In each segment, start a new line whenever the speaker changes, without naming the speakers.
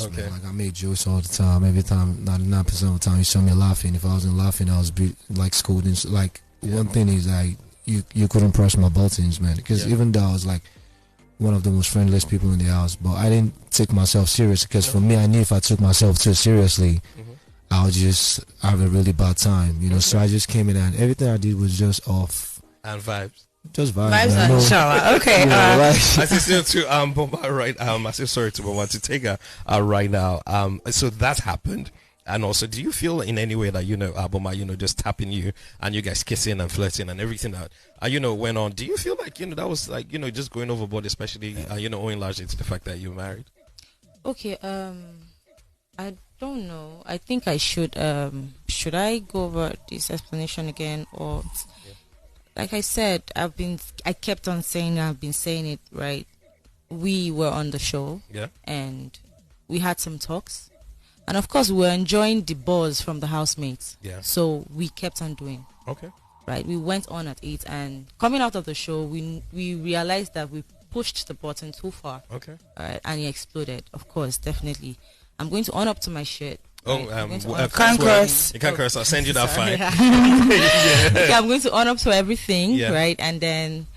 course, man. Like, I made jokes all the time. Every time, 99% of the time, you saw me laughing. If I wasn't laughing, I was like scolding. Like, one thing is, like, you couldn't press my buttons, man. Because even though I was like one of the most friendliest people in the house, but I didn't take myself serious. Because for me, I knew if I took myself too seriously, I would just have a really bad time, you know. So I just came in and everything I did was just off
and vibes.
Just vibes.
Vibes and shower. Okay.
I say to Bomba right. I say sorry to Bomba to Tega right now. So that happened. And also, do you feel in any way that, you know, Bomba, you know, just tapping you and you guys kissing and flirting and everything that, you know, went on? Do you feel like, you know, that was like, you know, just going overboard, especially, you know, owing largely to the fact that you're married?
Okay. I don't know. I think I should I go over this explanation again, or like I said, I kept on saying, I've been saying it, right? We were on the show, and we had some talks, and of course we were enjoying the buzz from the housemates. So we kept on doing. Right. We went on at 8, and coming out of the show, we realized that we pushed the button too far. Right, and it exploded. Of course, definitely. I'm going to own up to my shit.
Oh,
right?
Can't curse.
You can't curse. I'll send you that fine.
Okay, I'm going to own up to everything, right? And then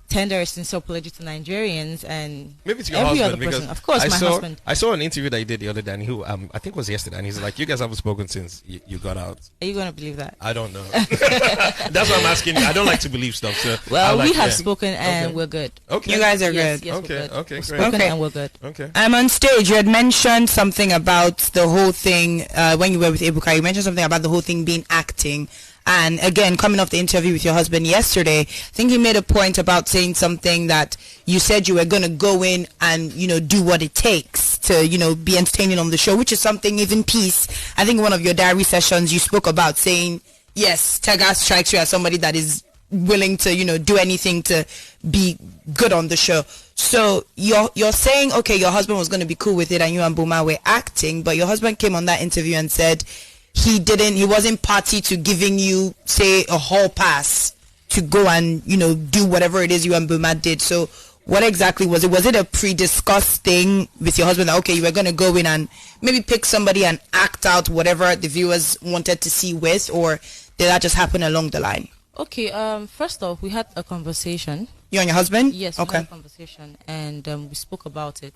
tender a sincere apology to Nigerians and
maybe to your
every
husband,
other
because
person. Of course, my husband.
I saw an interview that you did the other day, and who I think it was yesterday, and he's like, "You guys haven't spoken since you got out."
Are you going to believe that?
I don't know. That's what I'm asking you. I don't like to believe stuff. So
well, we have spoken and we're good.
Okay, you guys are good.
Yes,
okay,
we're good.
Great.
Spoken and we're good.
Okay.
I'm on stage. You had mentioned something about the whole thing when you were with Ebuka. You mentioned something about the whole thing being acting. And again, coming off the interview with your husband yesterday, I think he made a point about saying something that you said you were going to go in and, you know, do what it takes to, you know, be entertaining on the show, which is something even Peace. I think in one of your diary sessions, you spoke about saying, yes, Tega strikes you as somebody that is willing to, you know, do anything to be good on the show. So you're saying, okay, your husband was going to be cool with it and you and Buma were acting, but your husband came on that interview and said he wasn't party to giving you, say, a hall pass to go and, you know, do whatever it is you and Buma did. So what exactly was it? Was it a pre-discussed thing with your husband that, okay, you were going to go in and maybe pick somebody and act out whatever the viewers wanted to see with, or did that just happen along the line?
Okay, first off, we had a conversation.
You and your husband?
Yes, we had a conversation, and we spoke about it.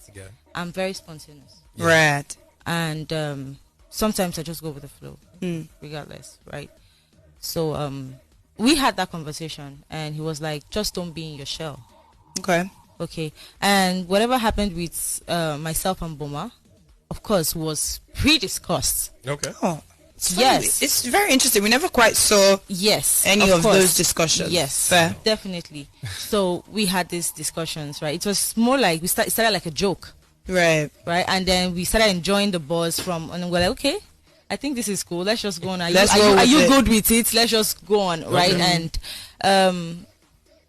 I'm very spontaneous.
Right.
And sometimes I just go with the flow, regardless, right? So we had that conversation, and he was like, just don't be in your shell. Okay. And whatever happened with myself and Boma, of course, was pre-discussed.
Oh, it's very interesting. We never quite saw any of those discussions.
Yes, definitely. So we had these discussions, right? It was more like it started like a joke. Right, and then we started enjoying the buzz from, and we're like, okay, I think this is cool. Let's just go on. Are you good with it? Let's just go on, right? And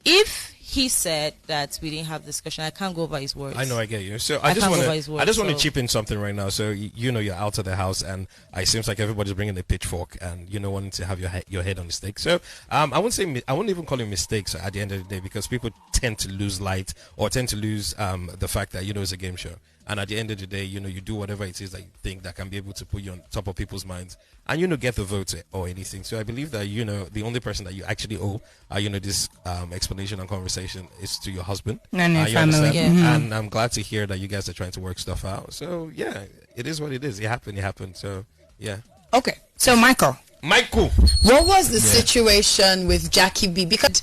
if he said that we didn't have discussion, I can't go over his words.
I know, I get you. So I just want to chip in something right now. So you know, you're out of the house, and it seems like everybody's bringing a pitchfork, and you know, wanting to have your head on the stake. So I wouldn't even call it mistakes at the end of the day, because people tend to lose light or tend to lose the fact that, you know, it's a game show. And at the end of the day, you know, you do whatever it is that you think that can be able to put you on top of people's minds and, you know, get the vote or anything. So I believe that, you know, the only person that you actually owe, you know, this explanation and conversation is to your husband.
And your family.
And I'm glad to hear that you guys are trying to work stuff out. So, yeah, it is what it is. It happened. So, yeah.
Okay. So, Michael.
What
was the situation with Jackie B? Because